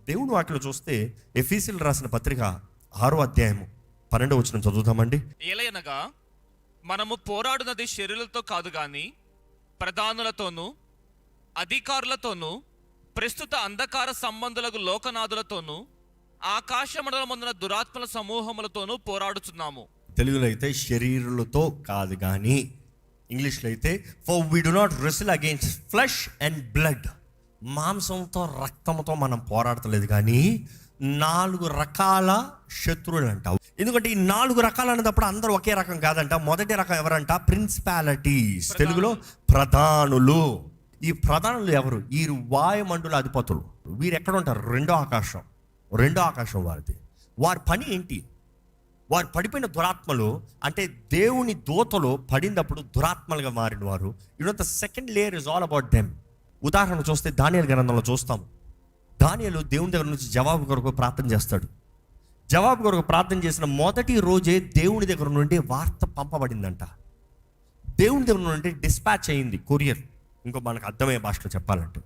దేవుని వాక్యలో చూస్తే ఎఫెసీయులకు రాసిన పత్రిక 6వ అధ్యాయము 12వ వచనం చదువుతామండి. ఏలయనగా మనము పోరాడునది శరీరులతో కాదు గాని ప్రధానులతోనూ అధికారులతోనూ ప్రస్తుత అంధకార సంబంధులకు లోకనాథులతోనూ ఆకాశ మండలమందున దురాత్మల సమూహములతోనూ పోరాడుచున్నాము. తెలుగులో అయితే శరీరులతో కాదు కానీ, ఇంగ్లీష్లో అయితే for we do not wrestle against flesh and blood, మాంసంతో రక్తంతో మనం పోరాడతలేదు కానీ 4 రకాల శత్రువులు అంటావు. ఎందుకంటే ఈ 4 రకాలు అనేటప్పుడు అందరూ ఒకే రకం కాదంట. మొదటి రకం ఎవరంట? ప్రిన్సిపాలిటీస్, తెలుగులో ప్రధానులు. ఈ ప్రధానులు ఎవరు? ఈ వాయుమండల అధిపతులు. వీరు ఎక్కడ ఉంటారు? రెండో ఆకాశం వారిది. వారి పని ఏంటి? వారు పడిపోయిన దురాత్మలు అంటే దేవుని దూతలు పడినప్పుడు దురాత్మలుగా మారిన వారు. The second layer is all about them. ఉదాహరణ చూస్తే దానియేలు గ్రంథంలో చూస్తాం. దానియేలు దేవుని దగ్గర నుంచి జవాబు కొరకు ప్రార్థన చేస్తాడు. జవాబు కొరకు ప్రార్థన చేసిన మొదటి రోజే దేవుని దగ్గర నుండి వార్త పంపబడిందంట. దేవుని దగ్గర నుండి డిస్పాచ్ అయింది, కొరియర్. ఇంకో మనకు అర్థమయ్యే భాషలో చెప్పాలంటే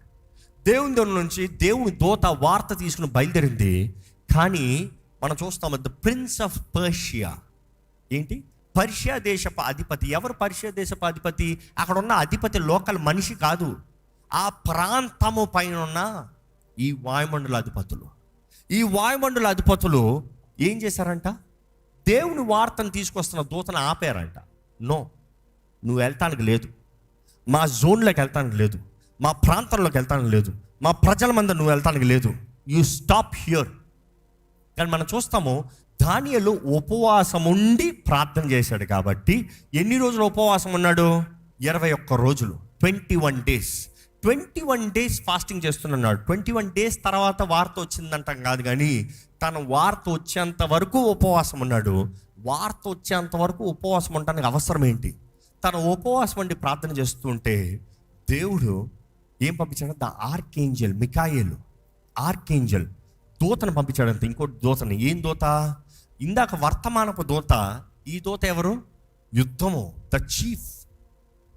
దేవుని దగ్గర నుంచి దేవుని దూత వార్త తీసుకుని బయలుదేరింది. కానీ మనం చూస్తాం ద ప్రిన్స్ ఆఫ్ పర్షియా. ఏంటి? పర్షియా దేశపు అధిపతి. ఎవరు పర్షియా దేశపు అధిపతి? అక్కడ ఉన్న అధిపతి లోకల్ మనిషి కాదు, ఆ ప్రాంతము పైన ఉన్న ఈ వాయుమండల అధిపతులు. ఈ వాయుమండల అధిపతులు ఏం చేశారంట? దేవుని వార్తను తీసుకొస్తున్న దూతను ఆపారంట. నో, నువ్వు వెళ్తానికి లేదు, మా జోన్లోకి వెళ్తానికి లేదు, మా ప్రాంతంలోకి వెళ్తానికి లేదు, మా ప్రజల మంద నువ్వు వెళ్తానికి లేదు, యూ స్టాప్ హియర్. కానీ మనం చూస్తాము దానియేలు ఉపవాసం ఉండి ప్రార్థన చేశాడు. కాబట్టి ఎన్ని రోజులు ఉపవాసం ఉన్నాడు? 21 రోజులు, 21 డేస్. 21 డేస్ ఫాస్టింగ్ చేస్తున్నాడు. 21 డేస్ తర్వాత వార్త వచ్చిందంటాం కాదు కానీ తను వార్త వచ్చేంత వరకు ఉపవాసం ఉన్నాడు. వార్త వచ్చేంత వరకు ఉపవాసం ఉండడానికి అవసరం ఏంటి? తను ఉపవాసం ఉండి ప్రార్థన చేస్తుంటే దేవుడు ఏం పంపించాడు? ద ఆర్కేంజల్ మికాయేలు, ఆర్కేంజల్ దూతను పంపించాడంట. ఇంకోటి దూతని. ఏం దూత? ఇందాక వర్తమానపు దూత. ఈ దూత ఎవరు? యుద్ధము, ద చీఫ్,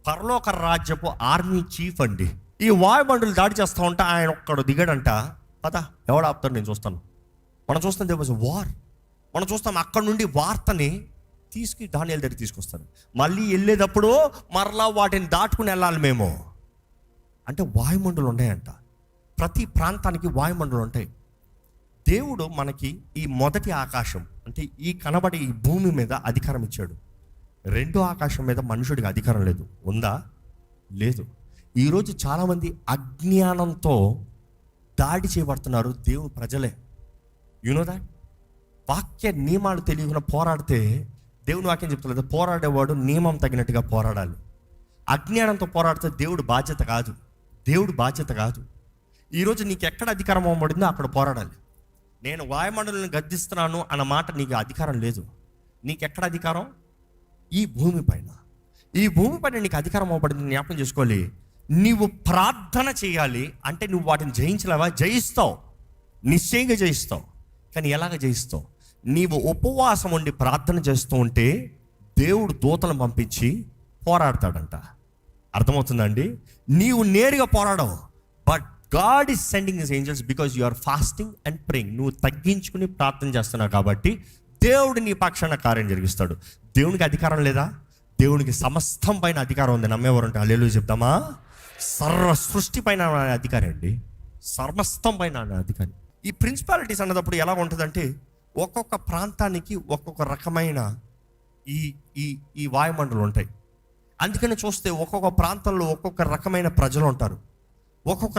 పరలోక రాజ్యపు ఆర్మీ చీఫ్ అండి. ఈ వాయుమండలు దాడి చేస్తూ ఉంటే ఆయన ఒక్కడు దిగాడంట. పద, ఎవడు ఆపుతాడు? నేను చూస్తాను. మనం చూస్తాం దేర్ వాజ్ వార్. మనం చూస్తాం అక్కడ నుండి వార్తని తీసుకుని దానియేలు దగ్గర తీసుకొస్తాను. మళ్ళీ వెళ్ళేటప్పుడు మరలా వాటిని దాటుకుని వెళ్ళాలి మేము. అంటే వాయుమండలు ఉన్నాయంట. ప్రతి ప్రాంతానికి వాయుమండలు ఉంటాయి. దేవుడు మనకి ఈ మొదటి ఆకాశం అంటే ఈ కనబడే ఈ భూమి మీద అధికారం ఇచ్చాడు. రెండో ఆకాశం మీద మనుషుడికి అధికారం లేదు. ఉందా? లేదు. ఈరోజు చాలామంది అజ్ఞానంతో దాడి చేయబడుతున్నారు దేవుని ప్రజలే. You know that? వాక్య నియమాలు తెలియకుండా పోరాడితే దేవుని వాక్యం చెప్తలేదు, పోరాడేవాడు నియమం తగినట్టుగా పోరాడాలి. అజ్ఞానంతో పోరాడితే దేవుడు బాధ్యత కాదు. దేవుడు బాధ్యత కాదు. ఈరోజు నీకు ఎక్కడ అధికారం అవ్వబడిందో అక్కడ పోరాడాలి. నేను వాయుమండలను గద్దిస్తున్నాను అన్న మాట నీకు అధికారం లేదు. నీకెక్కడ అధికారం? ఈ భూమి పైన. ఈ భూమి పైన నీకు అధికారం అవ్వబడింది. జ్ఞాపకం చేసుకోవాలి. నీవు ప్రార్థన చేయాలి అంటే నువ్వు వాటిని జయించలేవా? జయిస్తావు, నిశ్చయంగా జయిస్తావు. కానీ ఎలాగ జయిస్తావు? నీవు ఉపవాసం ఉండి ప్రార్థన చేస్తూ ఉంటే దేవుడు దూతలను పంపించి పోరాడతాడంట. అర్థమవుతుందండి? నీవు నేరుగా పోరాడవు, but God is sending his angels because you are fasting and praying. నువ్వు తగ్గించుకుని ప్రార్థన చేస్తున్నావు కాబట్టి దేవుడు నీ పక్షాన కార్యం జరిగిస్తాడు. దేవునికి అధికారం లేదా? దేవునికి సమస్తం పైన అధికారం ఉంది. నమ్మేవారంటే హల్లెలూయా చెప్తామా? సర్వ సృష్టి పైన అధికారి అండి, సమస్తం పైన అధికారి. ఈ ప్రిన్సిపాలిటీస్ అన్నప్పుడు ఎలా ఉంటుందంటే ఒక్కొక్క ప్రాంతానికి ఒక్కొక్క రకమైన ఈ వాయుమండలు ఉంటాయి. అందుకని చూస్తే ఒక్కొక్క ప్రాంతంలో ఒక్కొక్క రకమైన ప్రజలు ఉంటారు. ఒక్కొక్క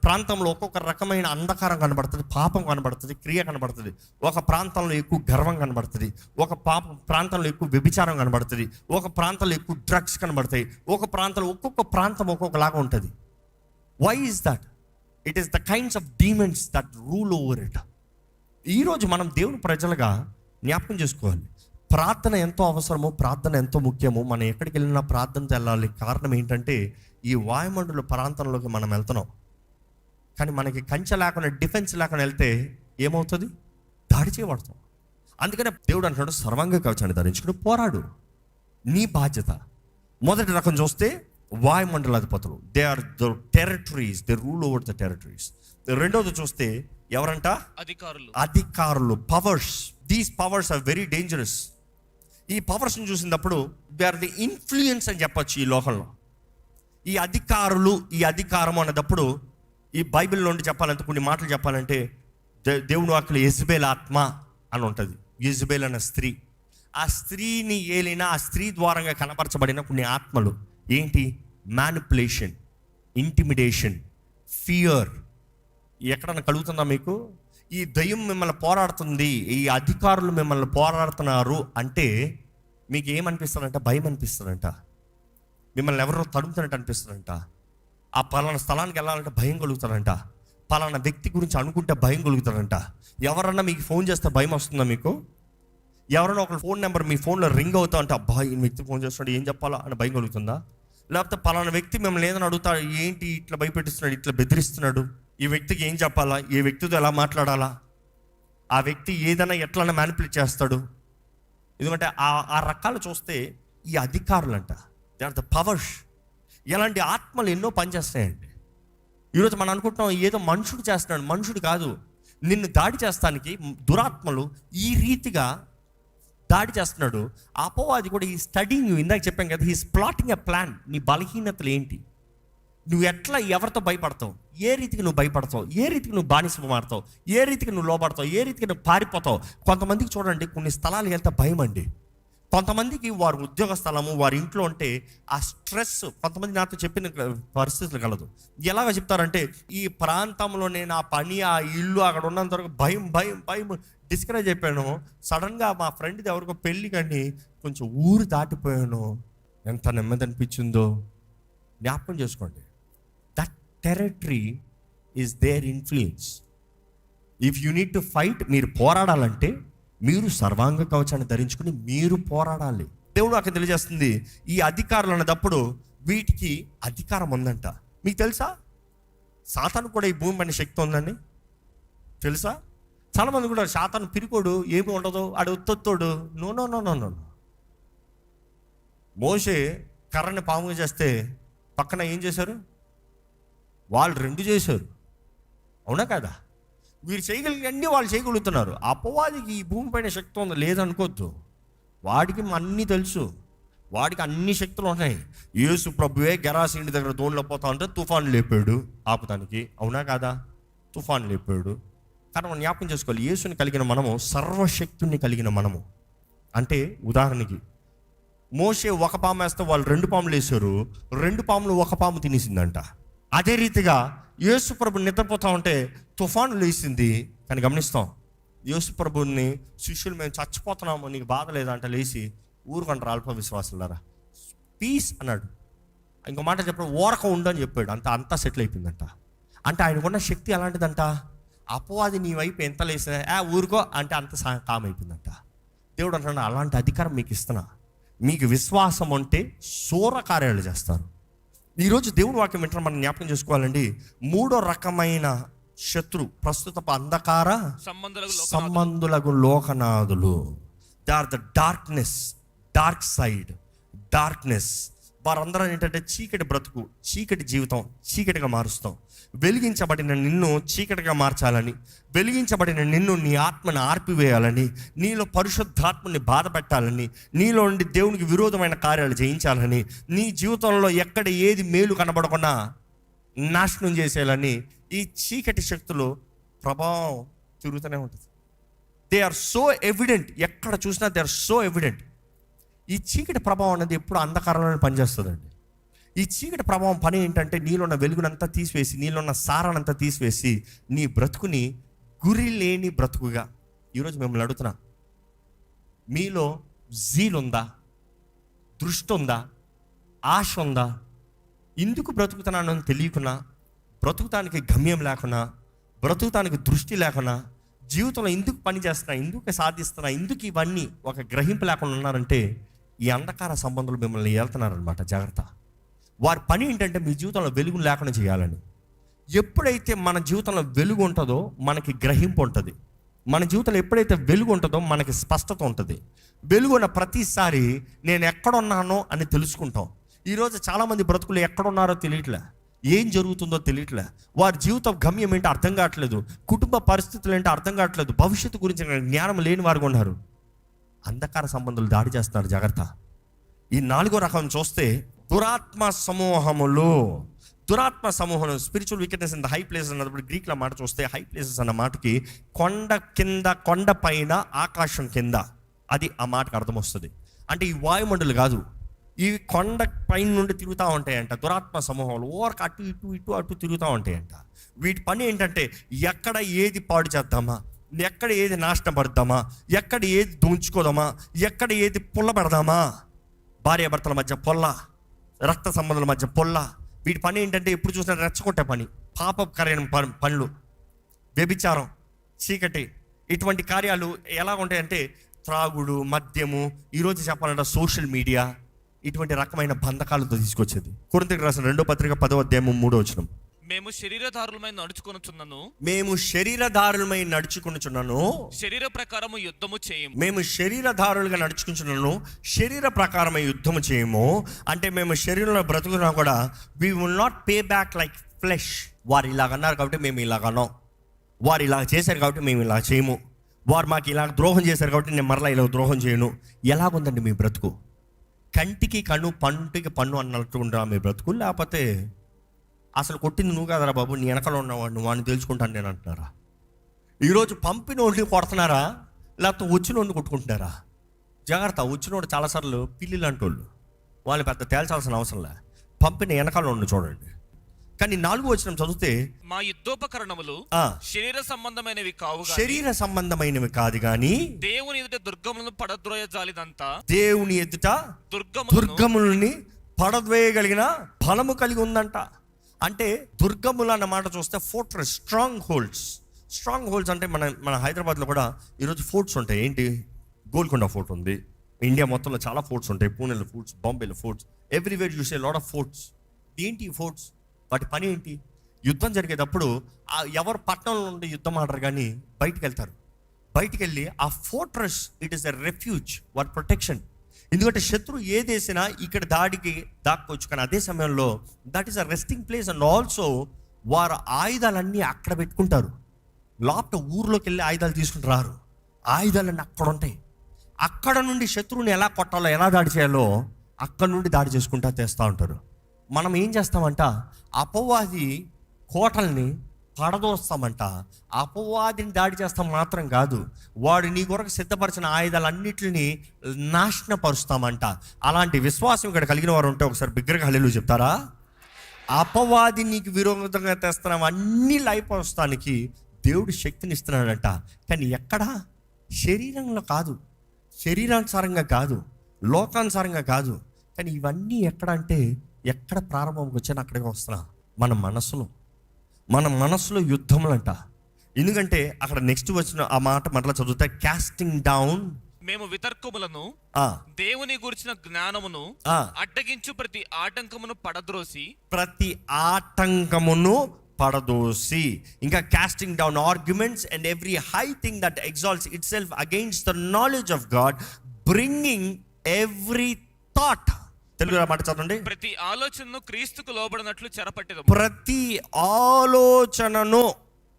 ప్రాంతంలో ఒక్కొక్క రకమైన అంధకారం కనబడుతుంది, పాపం కనబడుతుంది, క్రియ కనబడుతుంది. ఒక ప్రాంతంలో ఎక్కువ గర్వం కనబడుతుంది, ఒక ప్రాంతంలో ఎక్కువ వ్యభిచారం కనబడుతుంది, ఒక ప్రాంతంలో ఎక్కువ డ్రగ్స్ కనబడతాయి, ఒక ప్రాంతంలో ఒక్కొక్క ప్రాంతం ఒక్కొక్కలాగా ఉంటుంది. Why is that? It is the kinds of demons that rule over it. ఈరోజు మనం దేవుని ప్రజలుగా జ్ఞాపకం చేసుకోవాలి. ప్రార్థన ఎంతో అవసరమో, ప్రార్థన ఎంతో ముఖ్యమో. మనం ఎక్కడికి వెళ్ళినా ప్రార్థనతో వెళ్ళాలి. కారణం ఏంటంటే ఈ వాయుమండల ప్రాంతంలోకి మనం వెళ్తున్నాం. కానీ మనకి కంచె లేకుండా, డిఫెన్స్ లేకుండా వెళ్తే ఏమవుతుంది? దాడి చేయబడతాం. అందుకనే దేవుడు అంటున్నాడు సర్వాంగ కవచాన్ని ధరించుకుని పోరాడు. నీ బాధ్యత. మొదటి రకం చూస్తే వాయుమండల అధిపతులు, they are the territories, they rule over the territories. రెండోది చూస్తే ఎవరంట? అధికారులు, powers. These powers are very dangerous. ఈ పవర్స్ని చూసినప్పుడు దే ఆర్ ది ఇన్ఫ్లుయెన్స్ అని చెప్పొచ్చు ఈ లోకంలో. ఈ అధికారులు, ఈ అధికారం అనేటప్పుడు ఈ బైబిల్లో నుండి చెప్పాలంటే కొన్ని మాటలు చెప్పాలంటే దేవుని వాక్యలో యెజబెల్ ఆత్మ అని ఉంటుంది. యెజబెల్ అనే స్త్రీ, ఆ స్త్రీని ఏలిన, ఆ స్త్రీ ద్వారంగా కనపరచబడిన కొన్ని ఆత్మలు ఏంటి? Manipulation, intimidation, fear. ఎక్కడన్నా కలుగుతుందా మీకు? ఈ దయ్యం మిమ్మల్ని పోరాడుతుంది, ఈ అధికారులు మిమ్మల్ని పోరాడుతున్నారు అంటే మీకు ఏమనిపిస్తుందంట? భయం అనిపిస్తుందంట. మిమ్మల్ని ఎవరో తడుముతున్నట్టు అనిపిస్తుందంట. ఆ పలానా స్థలానికి వెళ్ళాలంటే భయం కలుగుతారంట. పలానా వ్యక్తి గురించి అనుకుంటే భయం కలుగుతారంట. ఎవరన్నా మీకు ఫోన్ చేస్తే భయం వస్తుందా మీకు? ఎవరైనా ఒక ఫోన్ నెంబర్ మీ ఫోన్లో రింగ్ అవుతా అంటే అబ్బా ఈ వ్యక్తి ఫోన్ చేస్తున్నాడు, ఏం చెప్పాలా అని భయం కలుగుతుందా? లేకపోతే పలానా వ్యక్తి మిమ్మల్ని ఏదైనా అడుగుతాడు, ఏంటి ఇట్లా భయపెట్టిస్తున్నాడు, ఇట్లా బెదిరిస్తున్నాడు, ఈ వ్యక్తికి ఏం చెప్పాలా, ఈ వ్యక్తితో ఎలా మాట్లాడాలా, ఆ వ్యక్తి ఏదైనా ఎట్లన్నా మ్యానిపులేట్ చేస్తాడు. ఎందుకంటే ఆ రకాలు చూస్తే ఈ అధికారులు అంట, దే ఆర్ ద పవర్స్. ఇలాంటి ఆత్మలు ఎన్నో పనిచేస్తాయండి. ఈరోజు మనం అనుకుంటున్నాం ఏదో మనుషుడు చేస్తున్నాడు. మనుషుడు కాదు, నిన్ను దాడి చేస్తానికి దురాత్మలు ఈ రీతిగా దాడి చేస్తున్నాడు. అపవాది కూడా ఈ స్టడీయింగ్, ఇందాక చెప్పాం కదా, హీస్ ప్లాటింగ్ ఎ ప్లాన్. నీ బలహీనతలు ఏంటి, నువ్వు ఎట్లా ఎవరితో భయపడతావు, ఏ రీతికి నువ్వు భయపడతావు, ఏ రీతికి నువ్వు బానిస మారుతావు, ఏ రీతికి నువ్వు లోపడతావు, ఏ రీతికి నువ్వు పారిపోతావు. కొంతమందికి చూడండి కొన్ని స్థలాలు వెళ్తే భయం అండి. కొంతమందికి వారి ఉద్యోగ స్థలము, వారి ఇంట్లో ఉంటే ఆ స్ట్రెస్. కొంతమంది నాతో చెప్పిన పరిస్థితులు కలదు. ఎలాగ చెప్తారంటే ఈ ప్రాంతంలోనే నా పని, ఆ ఇల్లు, అక్కడ ఉన్నంత వరకు భయం భయం భయం డిస్కరేజ్ అయిపోయాను. సడన్గా మా ఫ్రెండ్ది ఎవరికో పెళ్ళి కానీ కొంచెం ఊరు దాటిపోయాను, ఎంత నెమ్మది అనిపించిందో. జ్ఞాపకం చేసుకోండి, that territory is there influence. If you need to fight, మీరు పోరాడాలంటే మీరు సర్వాంగ కవచాన్ని ధరించుకుని మీరు పోరాడాలి. దేవుడు నాకు తెలియజేస్తుంది ఈ అధికారులు అన్నదప్పుడు వీటికి అధికారం ఉందంట. మీకు తెలుసా సాతాను కూడా ఈ భూమి పైన శక్తి ఉందని తెలుసా? చాలామంది కూడా సాతాను పిరికోడు, ఏమి ఉండదు, ఆడు ఉత్తోడు. No no no no no. మోషే కర్రని పాముగా చేస్తే పక్కన ఏం చేశారు? వాళ్ళు 2 చేశారు. అవునా కదా? వీరు చేయగలిగినన్ని వాళ్ళు చేయగలుగుతున్నారు. అపవాదికి ఈ భూమి పైన శక్తి ఉంది లేదనుకోవద్దు. వాడికి అన్నీ తెలుసు, వాడికి అన్ని శక్తులు ఉన్నాయి. యేసు ప్రభువే గెరాసీని దగ్గర దోణిలో పోతా ఉంటే తుఫాను లేపాడు ఆపుతానికి. అవునా కాదా? తుఫాను లేపాడు. కానీ మనం జ్ఞాపకం చేసుకోవాలి, యేసుని కలిగిన మనము, సర్వశక్తుని కలిగిన మనము. అంటే ఉదాహరణకి మోషే ఒక పాము వేస్తే వాళ్ళు 2 పాములు వేశారు, 2 పాములు ఒక పాము తినేసిందంట. అదే రీతిగా యేసు ప్రభు నిద్రపోతా ఉంటే తుఫాను లేచింది. కానీ గమనిస్తాం, యేసు ప్రభుని శిష్యులు మేము చచ్చిపోతున్నాము, నీకు బాధ లేదంట, లేచి ఊరుకంటారు అల్ప విశ్వాసులారా, పీస్ అన్నాడు. ఇంకో మాట చెప్పడం ఓరక ఉండని చెప్పాడు. అంతా సెటిల్ అయిపోయిందంట. అంటే ఆయనకున్న శక్తి ఎలాంటిదంట? అపవాది నీ వైపు ఎంత లేసినా ఊరుకో అంటే అంత కామ్ అయిపోయిందంట. దేవుడు అంటున్నాడు అలాంటి అధికారం మీకు ఇస్తున్నా. మీకు విశ్వాసం అంటే శూర కార్యాలు చేస్తారు. ఈరోజు దేవుడు వాక్యం వెంటనే మనం జ్ఞాపకం చేసుకోవాలండి. 3వ రకమైన శత్రు ప్రస్తుత అంధకార సంబంధులకు లోకనాథులు. They are the darkness, dark side, darkness. వారందరూ ఏంటంటే చీకటి బ్రతుకు, చీకటి జీవితం చీకటిగా మారుస్తాం. వెలిగించబడిన నిన్ను చీకటిగా మార్చాలని, వెలిగించబడిన నిన్ను నీ ఆత్మని ఆర్పివేయాలని, నీలో పరిశుద్ధాత్మని బాధ పెట్టాలని, నీలో నుండి దేవునికి విరోధమైన కార్యాలు చేయించాలని, నీ జీవితంలో ఎక్కడ ఏది మేలు కనబడకుండా నాశనం చేసేయాలని ఈ చీకటి శక్తులు ప్రభావం తిరుగుతూనే ఉంటుంది. They are so evident. ఎక్కడ చూసినా దే ఆర్ సో ఎవిడెంట్. ఈ చీకటి ప్రభావం అనేది ఎప్పుడు అంధకారంలోనే పనిచేస్తుందండి. ఈ చీకటి ప్రభావం పని ఏంటంటే నీలో ఉన్న వెలుగునంతా తీసివేసి, నీలో ఉన్న సారానంతా తీసివేసి నీ బ్రతుకుని గురి లేని బ్రతుకుగా. ఈరోజు మిమ్మల్ని అడుగుతున్నా, మీలో జీల్ ఉందా, దృష్టి ఉందా, ఆశ ఉందా? ఎందుకు బ్రతుకుతున్నానని తెలియకున్నా, బ్రతుకుతానికి గమ్యం లేకున్నా, బ్రతుకుతానికి దృష్టి లేకున్నా, జీవితంలో ఎందుకు పని చేస్తున్నా, ఎందుకు సాధిస్తున్నా, ఎందుకు ఇవన్నీ ఒక గ్రహింపు లేకుండా ఉన్నారంటే ఈ అంధకార సంబంధాలు మిమ్మల్ని వెళ్తున్నారనమాట. జాగ్రత్త. వారి పని ఏంటంటే మీ జీవితంలో వెలుగు లేకుండా చేయాలని. ఎప్పుడైతే మన జీవితంలో వెలుగు ఉంటుందో మనకి గ్రహింపు ఉంటుంది. మన జీవితంలో ఎప్పుడైతే వెలుగు ఉంటుందో మనకి స్పష్టత ఉంటుంది. వెలుగు ఉన్న ప్రతిసారి నేను ఎక్కడున్నానో అని తెలుసుకుంటాం. ఈరోజు చాలామంది బ్రతుకులు ఎక్కడున్నారో తెలియట్లే. ఏం జరుగుతుందో తెలియట్లే, వారి జీవిత గమ్యం ఏంటో అర్థం కావట్లేదు, కుటుంబ పరిస్థితులు ఏంటో అర్థం కావట్లేదు, భవిష్యత్తు గురించి జ్ఞానం లేని వారు ఉన్నారు. అంధకార సంబంధాలు దాడి చేస్తున్నారు, జాగ్రత్త. ఈ 4వ రకం చూస్తే దురాత్మ సమూహములు. దురాత్మ సమూహం, spiritual wickedness in the high places అన్నప్పుడు గ్రీక్లో మాట చూస్తే హై ప్లేసెస్ అన్న మాటకి కొండ కింద, కొండ పైన, ఆకాశం కింద, అది ఆ మాటకు అర్థం వస్తుంది. అంటే ఈ వాయుమండలు కాదు, ఈ కొండ పైన నుండి తిరుగుతూ ఉంటాయంట దురాత్మ సమూహాలు. ఓరకు అటు ఇటు ఇటు అటు తిరుగుతూ ఉంటాయంట. వీటి పని ఏంటంటే ఎక్కడ ఏది పాడు చేద్దామా, ఎక్కడ ఏది నాశనం పడదామా, ఎక్కడ ఏది దోంచుకోదామా, ఎక్కడ ఏది పుల్ల పెడదామా, భార్యాభర్తల మధ్య పొల్ల, రక్త సంబంధాల మధ్య పొల్ల. వీటి పని ఏంటంటే ఎప్పుడు చూసినా రెచ్చగొట్టే పని, పాపకరమైన పనులు, వ్యభిచారం, చీకటి, ఇటువంటి కార్యాలు ఎలా ఉంటాయంటే త్రాగుడు, మద్యము, ఈరోజు చెప్పాలంటే సోషల్ మీడియా, ఇటువంటి రకమైన బంధకాలతో తీసుకొచ్చేది. కొరింథీయులకు రాసిన 2వ పత్రిక 10వ అధ్యాయం 3వ వచనం. మేము శరీరధారులమై నడుచుకొనుచున్నాను, మేము శరీరధారులమై నడుచుకొనుచున్నాను, శరీర ప్రకారము యుద్ధము చేయము. మేము శరీరధారులుగా నడుచుకుంటున్నాను, శరీర ప్రకారమై యుద్ధము చేయము. అంటే మేము శరీరంలో బ్రతుకున్నా కూడా we will not pay back like flesh. వారు ఇలాగ అన్నారు కాబట్టి మేము ఇలాగనో, వారు ఇలా చేశారు కాబట్టి మేము ఇలా చేయము, వారు మాకు ఇలా ద్రోహం చేశారు కాబట్టి నేను మరలా ఇలా ద్రోహం చేయను. ఎలాగుందండి మీ బ్రతుకు? కంటికి కన్ను, పంటికి పన్ను అన్నట్టు ఉంటా మీ బ్రతుకు. లేకపోతే అసలు కొట్టింది నువ్వు కదరా బాబు, నీ వెనకాల ఉన్నవాడు, నువ్వు వాడిని తెలుసుకుంటాను నేను అంటున్నారా? ఈరోజు పంపినోడిని కొడుతున్నారా, లేకపోతే వచ్చినోడిని కొట్టుకుంటున్నారా? జాగ్రత్త. వచ్చినోడు చాలాసార్లు పిల్లిలు అంటోళ్ళు, వాళ్ళు పెద్ద తేల్చాల్సిన అవసరం లే, పంపిన వెనకాల ఉండి చూడండి. కానీ 4వ వచనం చదివితే మా యుద్ధోపకరణములు శరీర సంబంధమైనవి కావు, శరీర సంబంధమైనవి కాదు కానీ దేవుని ఎదుట దుర్గములను పడద్రోయ జాలిదంతా, దేవుని ఎదుట దుర్గములని పడద్వేయగలిగిన బలము కలిగి ఉందంట. అంటే దుర్గములు అన్న మాట చూస్తే fortress, strong holds. Strong holds అంటే మన హైదరాబాద్లో కూడా ఈరోజు ఫోర్ట్స్ ఉంటాయి. ఏంటి? గోల్కొండ ఫోర్ట్ ఉంది, ఇండియా మొత్తంలో చాలా ఫోర్ట్స్ ఉంటాయి, పూణేలో ఫోర్ట్స్, బాంబేలో forts, everywhere you see lot of forts. ఏంటి ఈ ఫోర్ట్స్? వాటి పని ఏంటి? యుద్ధం జరిగేటప్పుడు ఎవరు పట్టణంలో ఉండి యుద్ధం ఆడరు కానీ బయటికి వెళ్తారు. బయటికి వెళ్ళి ఆ fortress, it is a refuge, వారి ప్రొటెక్షన్. ఎందుకంటే శత్రువు ఏదేసినా ఇక్కడ దాడికి దాక్కోవచ్చు, కానీ అదే సమయంలో that is a resting place. And also వారు ఆయుధాలన్నీ అక్కడ పెట్టుకుంటారు. లోపల ఊర్లోకి వెళ్ళి ఆయుధాలు తీసుకుని రారు, ఆయుధాలన్నీ అక్కడ ఉంటాయి. అక్కడ నుండి శత్రువుని ఎలా కొట్టాలో, ఎలా దాడి చేయాలో అక్కడ నుండి దాడి చేసుకుంటా తెస్తూ ఉంటారు. మనం ఏం చేస్తామంట, అపవాది కోటల్ని పడదోస్తామంట. అపవాదిని దాడి చేస్తాం మాత్రం కాదు, వాడు నీ కొరకు సిద్ధపరిచిన ఆయుధాలన్నిటిని నాశనపరుస్తామంట. అలాంటి విశ్వాసం ఇక్కడ కలిగిన వారు ఉంటే ఒకసారి బిగ్గరగా హల్లెలూయా చెప్తారా? అపవాది నీకు విరోధంగా తెస్తున్నాం అన్ని లైపరుస్తానికి దేవుడు శక్తిని ఇస్తున్నాడంట. కానీ ఎక్కడా? శరీరంలో కాదు, శరీరానుసారంగా కాదు, లోకానుసారంగా కాదు. కానీ ఇవన్నీ ఎక్కడ అంటే, ఎక్కడ ప్రారంభంకి వచ్చాను అక్కడికి వస్తున్నా, మన మనసులో యుద్ధములంట. ఎందుకంటే అక్కడ నెక్స్ట్ వచ్చిన ఆ మాట మరలా చదివితే కాస్టింగ్ డౌన్, మేము వితర్కములను, దేవుని గురించిన జ్ఞానమును అడ్డగించు ప్రతి ఆటంకమును పడదోసి, ఇంకా casting down arguments and every high thing that exalts itself against the knowledge of God, bringing every thought. Telugu మాట చదవండి. ప్రతి ఆలోచనను క్రీస్తుకు లోబడినట్లు చెరపట్టెదము. ప్రతి ఆలోచనను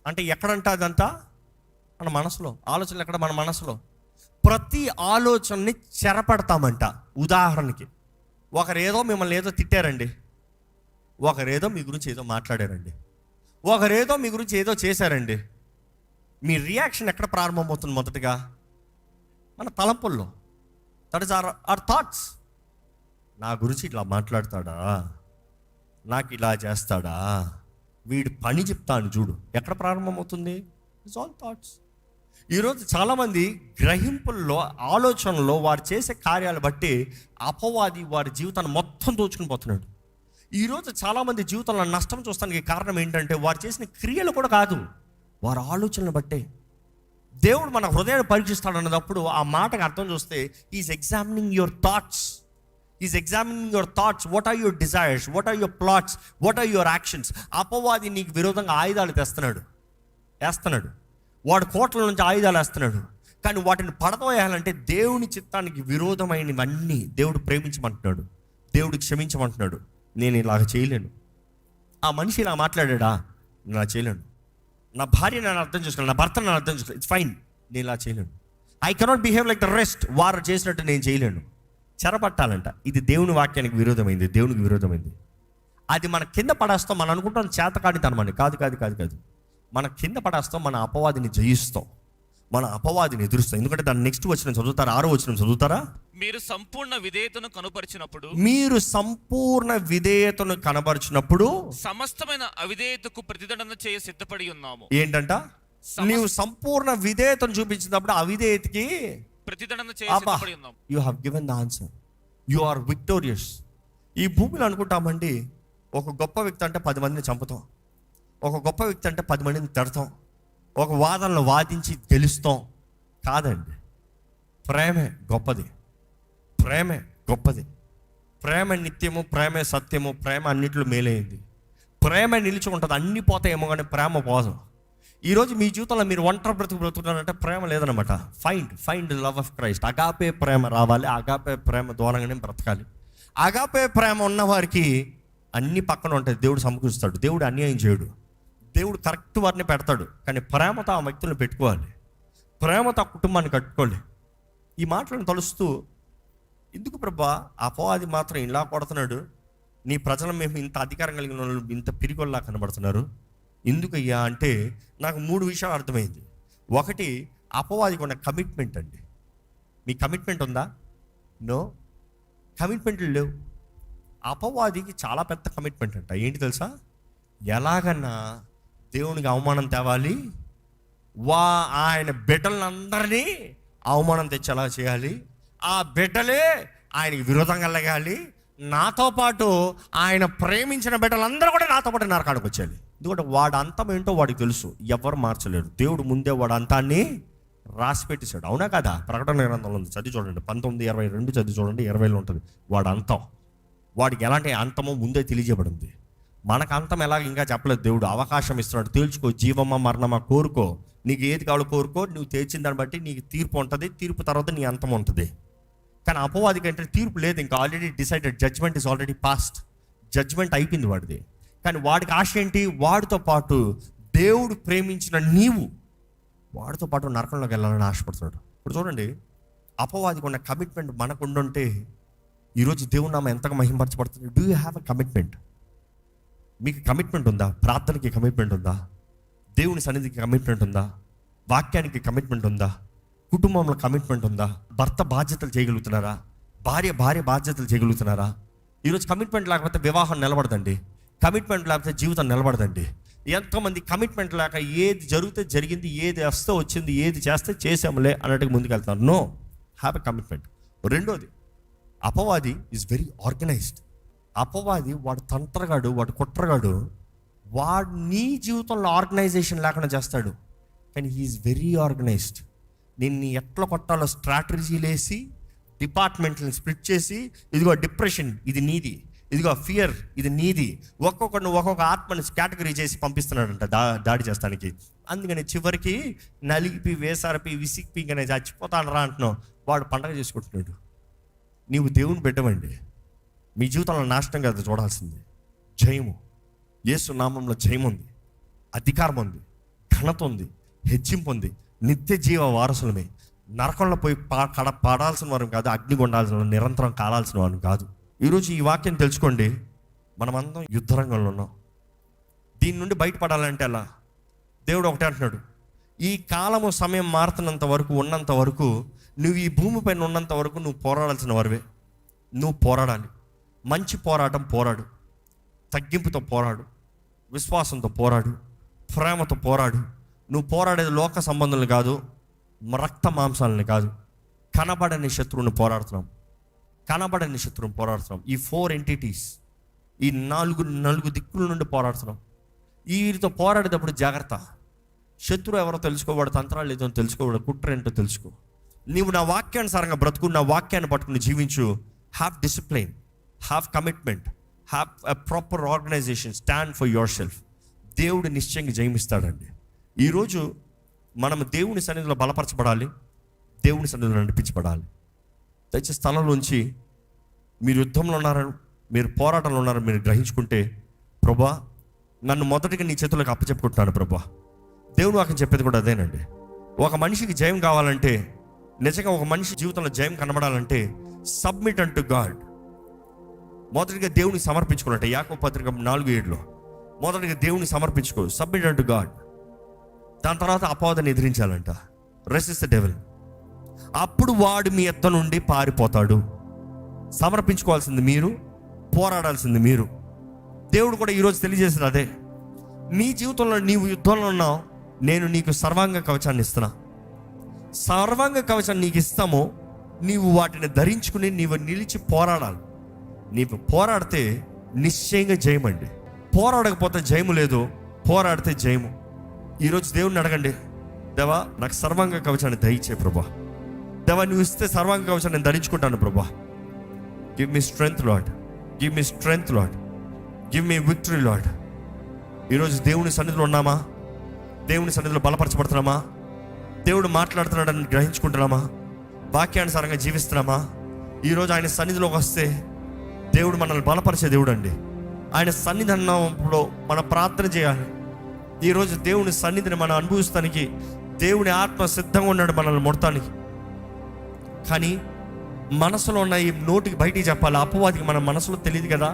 అంటే ఎక్కడంట? అదంతా మన మనసులో. ఆలోచనలు ఎక్కడ? మన మనసులో. ప్రతి ఆలోచనని చెరపడతామంట. ఉదాహరణకి ఒకరేదో మిమ్మల్ని ఏదో తిట్టారండి, ఒకరేదో మీ గురించి ఏదో మాట్లాడారండి, ఒకరేదో మీ గురించి ఏదో చేశారండి. మీ రియాక్షన్ ఎక్కడ ప్రారంభమవుతుంది? మొదటగా మన తలంపుల్లో. That is our thoughts. నా గురించి ఇట్లా మాట్లాడతాడా, నాకు ఇలా చేస్తాడా, వీడి పని చెప్తాను చూడు, ఎక్కడ ప్రారంభమవుతుంది? It's all thoughts. ఈరోజు చాలామంది గ్రహింపుల్లో, ఆలోచనలో, వారు చేసే కార్యాలు బట్టి అపవాది వారి జీవితాన్ని మొత్తం దోచుకుని పోతున్నాడు. ఈరోజు చాలామంది జీవితంలో నష్టం చూస్తానికి కారణం ఏంటంటే వారు చేసిన క్రియలు కూడా కాదు, వారి ఆలోచనలు బట్టే. దేవుడు మన హృదయాన్ని పరీక్షిస్తాడు అన్నప్పుడు ఆ మాటకు అర్థం చూస్తే is examining your thoughts. Is examining your thoughts. What are your desires, what are your plots, what are your actions. అపవాది నీకు విరోధంగా ఆయుధాలు వేస్తున్నాడు, వాడు కోట్ల నుంచి ఆయుధాలు వేస్తున్నాడు. కానీ వాటిని పడదోయాలంటే దేవుని చిత్తానికి విరోధమైనవన్నీ దేవుడు ప్రేమించమంటున్నాడు, దేవుడు క్షమించమంటున్నాడు. నేను ఇలాగ చేయలేను, ఆ మనిషి ఇలా మాట్లాడా, నేను ఇలా చేయలేను. నా భార్య నన్ను అర్థం చేసుకోవాలి, నా భర్త నన్ను అర్థం చేసుకోవాలి, ఇట్స్ ఫైన్, నేను ఇలా చేయలేను. I cannot behave like the rest, వారు చేసినట్టు నేను చేయలేను. చెరపట్టాలంట. ఇది దేవుని వాక్యానికి విరోధమైంది, దేవునికి విరోధమైంది. అది మన కింద పడేస్తాం. మనం అనుకుంటాం చేతకాడితనం అని. కాదు కాదు కాదు కాదు. మన కింద పడేస్తాం, మన అపవాదిని జయిస్తాం, మన అపవాదిని ఎదురుస్తాం. ఎందుకంటే దాన్ని నెక్స్ట్ వచనం చదువుతారా, 6వ వచనం చదువుతారా? మీరు సంపూర్ణ విధేయతను కనపరిచినప్పుడు సమస్తమైన అవిధేయతకు ప్రతిదండన చేయ సిద్ధపడి ఉన్నాము. ఏంటంట? నీవు సంపూర్ణ విధేయతను చూపించినప్పుడు అవిధేయతకి ప్రతిదండన చేయ సిద్ధపడి ఉన్నాము. You have given the answer, you are victorious. ఈ భూమిలో అనుకుంటామండి, ఒక గొప్ప వ్యక్తి అంటే 10 మందిని చంపుతాం, ఒక గొప్ప వ్యక్తి అంటే 10 మందిని తిడతాం, ఒక వాదనలు వాదించి గెలుస్తాం. కాదండి, ప్రేమే గొప్పది, ప్రేమే గొప్పది. ప్రేమ నిత్యము, ప్రేమే సత్యము, ప్రేమ అన్నిట్లో మేలైంది. ప్రేమ నిలిచి ఉంటుంది. అన్ని పోతాయేమో కానీ ప్రేమ పోదు. ఈరోజు మీ జీవితంలో మీరు ఒంటరి బ్రతుకుతున్నారంటే ప్రేమ లేదనమాట. Find the love of Christ. అగాపే ప్రేమ రావాలి. అగాపే ప్రేమ ద్వారానే బ్రతకాలి. అగాపే ప్రేమ ఉన్నవారికి అన్ని పక్కన ఉంటాయి. దేవుడు సమకూరుస్తాడు. దేవుడు అన్యాయం చేయడు. దేవుడు కరెక్ట్ వారిని పెడతాడు. కానీ ప్రేమతో ఆ వ్యక్తులను పెట్టుకోవాలి, ప్రేమతో ఆ కుటుంబాన్ని కట్టుకోవాలి. ఈ మాటలను తలుస్తూ, ఎందుకు ప్రభా అపవాది మాత్రం ఇలా కొడుతున్నాడు, నీ ప్రజలు మేము ఇంత అధికారం కలిగిన వాళ్ళు ఇంత పిరిగొల్లా కనబడుతున్నారు ఎందుకయ్యా అంటే, నాకు 3 విషయాలు అర్థమైంది. ఒకటి, అపవాదికి ఉన్న కమిట్మెంట్ అండి. మీ కమిట్మెంట్ ఉందా? నో, కమిట్మెంట్లు లేవు. అపవాదికి చాలా పెద్ద కమిట్మెంట్ అంట. ఏంటి తెలుసా? ఎలాగన్నా దేవునికి అవమానం తేవాలి, ఆయన బిడ్డలందరినీ అవమానం తెచ్చేలా చేయాలి, ఆ బిడ్డలే ఆయనకి విరోధంగా లగాలి, నాతో పాటు ఆయన ప్రేమించిన బిడ్డలందరూ కూడా నాతో పాటు నరకానికి వచ్చేయాలి. ఎందుకంటే వాడు అంతం ఏంటో వాడికి తెలుసు, ఎవరు మార్చలేరు. దేవుడు ముందే వాడు అంతాన్ని రాసి పెట్టేశాడు. అవునా కదా? ప్రకటన గ్రంథంలో ఉంది, చదివి చూడండి. 19:22 చదివి చూడండి, 20లో ఉంటుంది. వాడు అంతం, వాడికి ఎలాంటి అంతమో ముందే తెలియజేయబడింది. మనకు అంతం ఎలాగ ఇంకా చెప్పలేదు. దేవుడు అవకాశం ఇస్తున్నాడు. తేల్చుకో, జీవమా మరణమా కోరుకో, నీకు ఏది కావాలో కోరుకో, నువ్వు తేల్చిన దాన్ని బట్టి నీకు తీర్పు ఉంటుంది, తీర్పు తర్వాత నీ అంతం ఉంటుంది. కానీ అపవాదికి అంటే తీర్పు లేదు, ఇంకా already decided, judgement is already past, judgement అయిపోయింది వాడిది. కానీ వాడికి ఆశ ఏంటి? వాడితో పాటు దేవుడు ప్రేమించిన నీవు వాడితో పాటు నరకంలోకి వెళ్ళాలని ఆశపడుతున్నాడు. ఇప్పుడు చూడండి, అపవాదికి ఉన్న కమిట్మెంట్ మనకు ఉండుంటే ఈరోజు దేవుని నామం ఎంతగా మహిమపరచబడుతుంది. Do you have a commitment? మీకు కమిట్మెంట్ ఉందా? ప్రార్థనకి కమిట్మెంట్ ఉందా? దేవుని సన్నిధికి కమిట్మెంట్ ఉందా? వాక్యానికి కమిట్మెంట్ ఉందా? కుటుంబంలో కమిట్మెంట్ ఉందా? భర్త బాధ్యతలు చేయగలుగుతున్నారా? భార్య బాధ్యతలు చేయగలుగుతున్నారా? ఈరోజు కమిట్మెంట్ లేకపోతే వివాహం నిలబడదండి, కమిట్మెంట్ లేకపోతే జీవితం నిలబడదండి. ఎంతోమంది కమిట్మెంట్ లేక ఏది జరిగితే జరిగింది, ఏది వస్తే వచ్చింది, ఏది చేస్తే చేసాములే అన్నట్టుగా ముందుకెళ్తున్నారు. No, have a commitment. రెండోది, అపవాది ఈజ్ వెరీ ఆర్గనైజ్డ్. అపవాది వాడు తంత్రగాడు, వాడు కుట్రగాడు. వాడు నీ జీవితంలో ఆర్గనైజేషన్ లేకుండా చేస్తాడు, కానీ హీఈస్ వెరీ ఆర్గనైజ్డ్. నిన్ను ఎట్లా కొట్టాలో స్ట్రాటజీలు వేసి, డిపార్ట్మెంట్ని స్ప్లిట్ చేసి, ఇదిగో డిప్రెషన్ ఇది నీది, ఇదిగో ఫియర్ ఇది నీది, ఒక్కొక్కరిని ఒక్కొక్క ఆత్మని కేటగిరీ చేసి పంపిస్తున్నాడంట దాడి చేస్తానికి. అందుకని చివరికి నలిపి వేసారపి విసిక్పి ఇంకా చచ్చిపోతాను రా అంటున్నావు. వాడు పండగ చేసుకుంటున్నాడు. నీవు దేవుని బిడ్డవండి. మీ జీవితంలో నాశనం కాదు చూడాల్సింది, జయము. యేసు నామంలో జయం ఉంది, అధికారం ఉంది, ఘనత ఉంది, హెచ్చింపు ఉంది. నిత్య జీవ వారసులమే. నరకంలో పోయి పడాల్సిన వారు కాదు, అగ్ని కొండాల్సిన, నిరంతరం కాలాల్సిన వారు కాదు. ఈరోజు ఈ వాక్యం తెలుసుకోండి. మనమందరం యుద్ధరంగంలో ఉన్నాం. దీని నుండి బయటపడాలంటే ఎలా? దేవుడు ఒకటే అంటున్నాడు, ఈ కాలము సమయం మారుతున్నంత వరకు, ఉన్నంత వరకు, నువ్వు ఈ భూమిపైన ఉన్నంత వరకు నువ్వు పోరాడాల్సిన వారివే. నువ్వు పోరాడాలి. మంచి పోరాటం పోరాడు, తగ్గింపుతో పోరాడు, విశ్వాసంతో పోరాడు, ప్రేమతో పోరాడు. నువ్వు పోరాడేది లోక సంబంధాలు కాదు, రక్త మాంసాలని కాదు, కనబడని శత్రువుని పోరాడుతున్నాం. కనబడని శత్రువుని పోరాడుతున్నాం. ఈ 4 ఎంటిటీస్, ఈ నాలుగు దిక్కుల నుండి పోరాడుతున్నాం. వీరితో పోరాడేటప్పుడు జాగ్రత్త. శత్రువు ఎవరో తెలుసుకోవాడు, తంత్రాలు ఏదో తెలుసుకోవాడు, కుట్ర ఏంటో తెలుసుకో. నీవు నా వాక్యానుసారంగా బ్రతుకు, నా వాక్యాన్ని పట్టుకుని జీవించు. Have discipline, have commitment, have a proper organisation, stand for yourself. దేవుడు నిశ్చయంగా జయమిస్తాడండి. ఈరోజు మనం దేవుని సన్నిధిలో బలపరచబడాలి, దేవుని సన్నిధిలో నడిపించబడాలి. దయచేసి స్థలంలోంచి మీరు యుద్ధంలో ఉన్నారని, మీరు పోరాటంలో ఉన్నారని మీరు గ్రహించుకుంటే, ప్రభా నన్ను మొదటిగా నీ చేతులకు అప్పచెప్పుకుంటున్నాను ప్రభా. దేవుడు వాక్యం చెప్పేది కూడా అదేనండి. ఒక మనిషికి జయం కావాలంటే, నిజంగా ఒక మనిషి జీవితంలో జయం కనబడాలంటే సబ్మిట్ అంటు గాడ్. మొదటిగా దేవుని సమర్పించుకున్నట్టే యాకోబు పత్రిక 4:7 మొదటిగా దేవుని సమర్పించుకో, సబ్మిట్ అంటు గాడ్. దాని తర్వాత అపవాదాన్ని ఎదిరించాలంట, రెసిస్ట్ ద డెవిల్. అప్పుడు వాడు మీ ఎద్ద నుండి పారిపోతాడు. సమర్పించుకోవాల్సింది మీరు, పోరాడాల్సింది మీరు. దేవుడు కూడా ఈరోజు తెలియజేసేది అదే. నీ జీవితంలో నీవు యుద్ధంలో ఉన్నావు, నేను నీకు సర్వాంగ కవచాన్ని ఇస్తున్నా. సర్వాంగ కవచాన్ని నీకు ఇస్తాము, నీవు వాటిని ధరించుకుని నీవు నిలిచి పోరాడాలి. నీవు పోరాడితే నిశ్చయంగా జయమండి. పోరాడకపోతే జయము లేదు, పోరాడితే జయము. ఈరోజు దేవుడిని అడగండి, దేవా నాకు సర్వాంగ కవచాన్ని దయచే ప్రభా. దేవా నువ్వు ఇస్తే సర్వాంగ కవచాన్ని నేను ధరించుకుంటాను ప్రభా. Give me strength lord, give me strength lord, give me victory lord. ఈరోజు దేవుని సన్నిధిలో ఉన్నామా? దేవుని సన్నిధిలో బలపరచబడుతున్నామా? దేవుడు మాట్లాడుతున్నాడని గ్రహించుకుంటున్నామా? వాక్యానుసారంగా జీవిస్తున్నామా? ఈరోజు ఆయన సన్నిధిలోకి వస్తే దేవుడు మనల్ని బలపరిచే దేవుడు అండి. ఆయన సన్నిధి అన్నప్పుడు మనం ప్రార్థన చేయాలి. ఈరోజు దేవుని సన్నిధిని మనం అనుభవిస్తానికి దేవుని ఆత్మ సిద్ధంగా ఉన్నాడు మనల్ని మొడతానికి. కానీ మనసులో ఉన్న ఈ నోటికి బయటికి చెప్పాలి. అపవాదికి మన మనసులో తెలియదు కదా.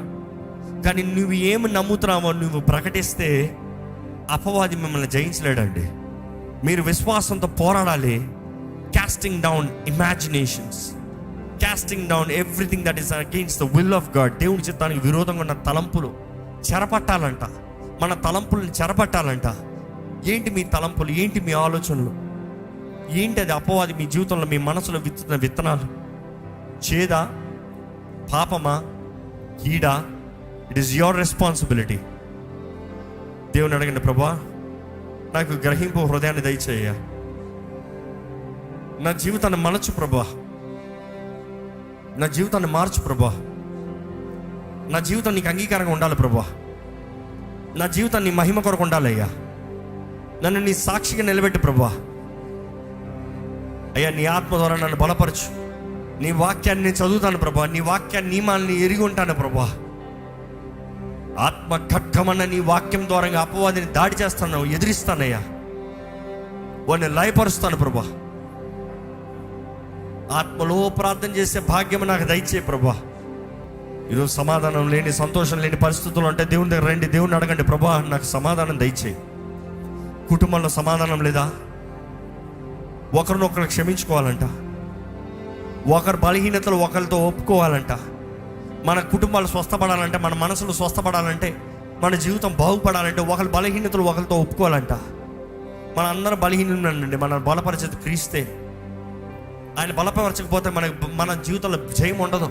కానీ నువ్వు ఏమి నమ్ముతున్నావో నువ్వు ప్రకటిస్తే అపవాది మిమ్మల్ని జయించలేడండి. మీరు విశ్వాసంతో పోరాడాలి. Casting down imaginations, casting down everything that is against the will of God. దేవుని చిత్తానికి విరోధంగా ఉన్న తలంపులు చెరపట్టాలంట. మన తలంపులను చెరపట్టాలంట. ఏంటి మీ తలంపులు? ఏంటి మీ ఆలోచనలు? ఏంటి అది? అపవాది మీ జీవితంలో మీ మనసులో విత్తుతున్న విత్తనాలు. చేదా, పాపమా, కీడా? It is your responsibility. దేవుని అడగండి, ప్రభా నాకు గ్రహింపు హృదయాన్ని దయచేయ, నా జీవితాన్ని మలచు ప్రభా, నా జీవితాన్ని మార్చు ప్రభా, నా జీవితం నీకు అంగీకారంగా ఉండాలి ప్రభా, నా జీవితం నీ మహిమ కొరకు ఉండాలయ్యా, నన్ను నీ సాక్షిగా నిలబెట్టు ప్రభా. అయ్యా నీ ఆత్మ ద్వారా నన్ను బలపరచు. నీ వాక్యాన్ని నేను చదువుతాను ప్రభా, నీ వాక్యాన్ని నియమాలని ఎరిగి ఉంటాను ప్రభా. ఆత్మ ఖడ్గమన్న నీ వాక్యం ద్వారా అపవాదిని దాడి చేస్తాను, ఎదిరిస్తానయ్యా, వాడిని లయపరుస్తాను ప్రభా. ఆత్మలో ప్రార్థన చేసే భాగ్యం నాకు దయచే ప్రభా. ఈరోజు సమాధానం లేని, సంతోషం లేని పరిస్థితులు అంటే దేవుని దగ్గర రండి, దేవుని అడగండి, ప్రభా నాకు సమాధానం దయచేయి. కుటుంబంలో సమాధానం లేదా? ఒకరినొకరు క్షమించుకోవాలంట. ఒకరి బలహీనతలు ఒకరితో ఒప్పుకోవాలంట. మన కుటుంబాలు స్వస్థపడాలంటే, మన మనసులు స్వస్థపడాలంటే, మన జీవితం బాగుపడాలంటే ఒకరి బలహీనతలు ఒకరితో ఒప్పుకోవాలంట. మన అందరం బలహీనండి, మన బలపరిచేది క్రీస్తే. ఆయన బలపరచకపోతే మన జీవితంలో జయం ఉండదు.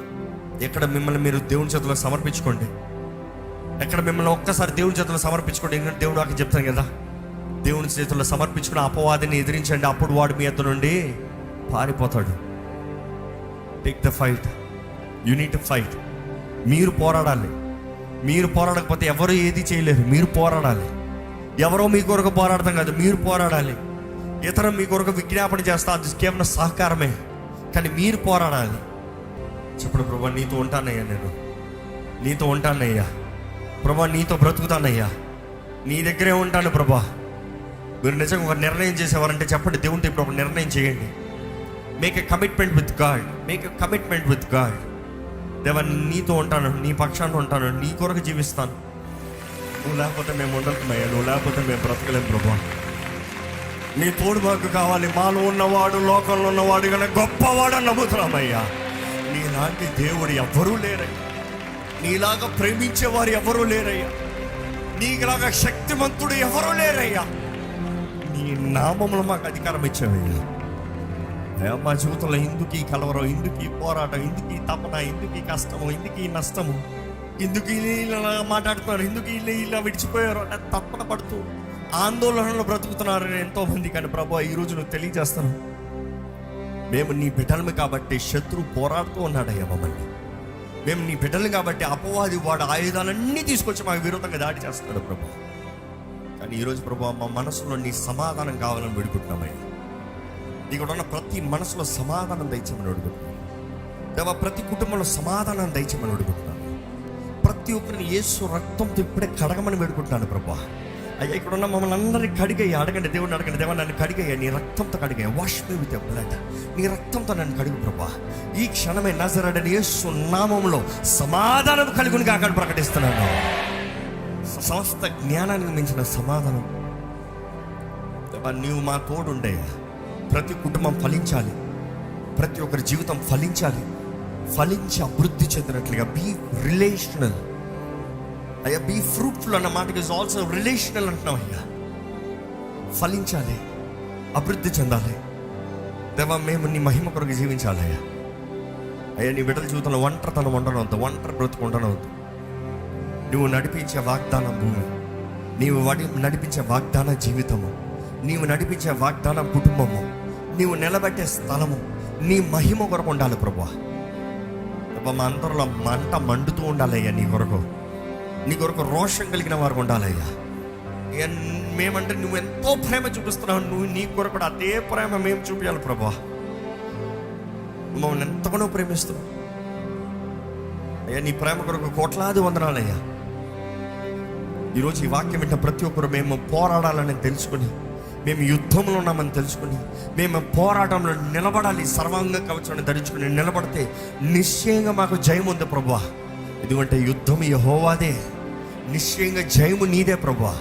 ఎక్కడ మిమ్మల్ని మీరు దేవుని చేతుల్లో సమర్పించుకోండి. ఎక్కడ మిమ్మల్ని ఒక్కసారి దేవుని చేతుల్లో సమర్పించుకోండి. ఎందుకంటే దేవుడు నాకు చెప్తాను కదా, దేవుని చేతుల్లో సమర్పించుకుని అపవాదిని ఎదిరించండి, అప్పుడు వాడు మీ ఎద్దు నుండి పారిపోతాడు. Take the fight, you need to fight. మీరు పోరాడాలి. మీరు పోరాడకపోతే ఎవరు ఏది చేయలేరు. మీరు పోరాడాలి. ఎవరో మీ కొరకు పోరాడతాం కాదు, మీరు పోరాడాలి. ఇతరం మీ కొరకు విజ్ఞాపన చేస్తా, అది కేవలం సహకారమే. కానీ మీరు పోరాడాలి. చెప్పండి, ప్రభా నీతో ఉంటానయ్యా, నేను నీతో ఉంటానయ్యా ప్రభా, నీతో బ్రతుకుతానయ్యా, నీ దగ్గరే ఉంటాను ప్రభా. మీరు నిజంగా ఒక నిర్ణయం చేసేవారంటే చెప్పండి, దేవునితో ఇప్పుడు ఒక నిర్ణయం చేయండి. Make a commitment with God, make a commitment with God. దేవా నీతో ఉంటాను, నీ పక్షాన్ని ఉంటాను, నీ కొరకు జీవిస్తాను. నువ్వు లేకపోతే మేము ఉండలేమయ్యా, నువ్వు లేకపోతే మేము బ్రతకలేం ప్రభా. నీ తోడు మాకు కావాలి. మాలో ఉన్నవాడు లోకంలో ఉన్నవాడు కన్నా గొప్పవాడని నమ్ముతున్నామయ్యా. నీలాంటి దేవుడు ఎవరూ లేరయ్యా, నీలాగా ప్రేమించేవారు ఎవరూ లేరయ్యా, నీకులాగా శక్తిమంతుడు ఎవరూ లేరయ్యా. నీ నామములో మాకు అధికారం ఇచ్చావయ్యా. మా జీవితంలో ఎందుకు ఈ కలవరం, ఎందుకు ఈ పోరాటం, ఎందుకు ఈ తపన, ఎందుకు ఈ కష్టము, ఎందుకు ఈ నష్టము, ఎందుకు ఇలా మాట్లాడుతున్నారు, ఎందుకు ఇలా విడిచిపోయారు అంటే తపన పడుతూ ఆందోళనలో బ్రతుకుతున్నారు ఎంతోమంది. కానీ ప్రభా ఈరోజు నువ్వు తెలియజేస్తాను, మేము నీ బిడ్డలమే కాబట్టి శత్రువు పోరాడుతూ ఉన్నాడయ్యా మమ్మల్ని. మేము నీ బిడ్డలు కాబట్టి అపవాది వాడు ఆయుధాలన్నీ తీసుకొచ్చి మాకు విరోధంగా దాడి చేస్తున్నాడు ప్రభా. కానీ ఈరోజు ప్రభా మా మనసులో నీ సమాధానం కావాలని వేడుకుంటున్నామయ్యా. ఇక్కడ ఉన్న ప్రతి మనసులో సమాధానం దయచేయమని అడుగుతున్నాను దేవా. ప్రతి కుటుంబంలో సమాధానం దయచేయమని అడుగుతున్నాను. ప్రతి ప్రతి ఒక్కరిని యేసు రక్తంతో ఇప్పుడే కడగమని వేడుకుంటున్నాను ప్రభా. అయ్యా ఇక్కడ ఉన్న మమ్మల్ని అందరినీ కడిగయ్యా. అడగండి దేవుడిని, అడగండి దేవా నన్ను కడిగయ్యా, నీ రక్తంతో కడిగయ్యా. Wash me with your blood. నీ రక్తంతో నన్ను కడుగు ప్రభా. ఈ క్షణమే నజరేయుడైన యేసు నామములో సమాధానం కలుగును కాక ప్రకటిస్తున్నాను. సమస్త జ్ఞానానికి మించిన సమాధానం దేవా, నీవు మా తోడుండే. ప్రతి కుటుంబం ఫలించాలి, ప్రతి ఒక్కరి జీవితం ఫలించాలి, ఫలించి అభివృద్ధి చెందినట్లుగా. బీ రిలేషనల్ అయ్యా. బీ ఫ్రూట్ఫుల్ అన్న మాటకి ఇస్ ఆల్సో రిలేషనల్ అంటున్నాం అయ్యా. ఫలించాలి, అభివృద్ధి చెందాలి దేవా. మేము నీ మహిమ కొరకు జీవించాలి అయ్యా. అయ్యా నీ బిడ్డల జీవితంలో ఒంటరితనం ఉండనవద్దు, ఒంటరి బ్రతుకు ఉండనవద్దు. నువ్వు నడిపించే వాగ్దాన భూమి, నీవు నడిపించే వాగ్దాన జీవితము, నీవు నడిపించే వాగ్దాన కుటుంబము, నీవు నిలబెట్టే స్థలము నీ మహిమ కొరకు ఉండాలి ప్రభువా. మా అందరిలో మంట మండుతూ ఉండాలయ్యా. నీ కొరకు రోషం కలిగిన వారు ఉండాలయ్యా. మేమంటే నువ్వు ఎంతో ప్రేమ చూపిస్తున్నావు, నువ్వు నీ కొరకు కూడా అదే ప్రేమ మేము చూపించాలి ప్రభువా. మమ్మల్ని ఎంతగానో ప్రేమిస్తున్నావు అయ్యా. నీ ప్రేమ కొరకు కోట్లాది వందనాలయ్యా. ఈరోజు ఈ వాక్యం వింటే ప్రతి ఒక్కరు మేము పోరాడాలని తెలుసుకుని, మేము యుద్ధంలో ఉన్నామని తెలుసుకుని, మేము పోరాటంలో నిలబడాలి. సర్వాంగ కవచాన్ని ధరించుకుని నిలబడితే నిశ్చయంగా మాకు జయం ఉంది ప్రభువా. ఎందుకంటే యుద్ధం యెహోవాదే, నిశ్చయంగా జయము నీదే ప్రభువా.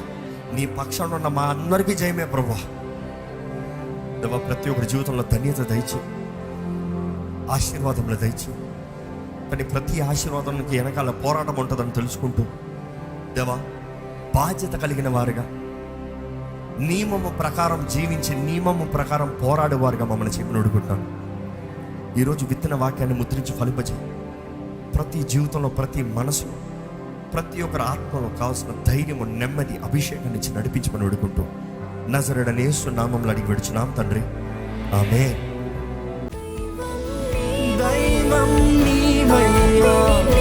నీ పక్షాన ఉన్న మా అందరికీ జయమే ప్రభువా. దేవా ప్రతి ఒక్కరి జీవితంలో ధన్యత దయచు, ఆశీర్వాదంలో దయచు. కానీ ప్రతి ఆశీర్వాదానికి వెనకాల పోరాటం ఉంటుందని తెలుసుకుంటూ దేవా బాధ్యత కలిగిన వారుగా, నియమము ప్రకారం జీవించి నియమము ప్రకారం పోరాడేవారుగా మమ్మల్ని చెప్పి అడుగుతున్నాను. ఈరోజు విత్తన వాక్యాన్ని ముద్రించి ఫలింపజేయి. ప్రతి జీవితంలో, ప్రతి మనసు, ప్రతి ఒక్కరి ఆత్మలో కావాల్సిన ధైర్యము, నెమ్మది, అభిషేకాన్ని ఇచ్చి నడిపించమని అడుగుకుంటూ నజరేయుడైన యేసు నామములో అడిగి విడుచున్నాం తండ్రి, ఆమేన్. దైవం నీవయ్యా.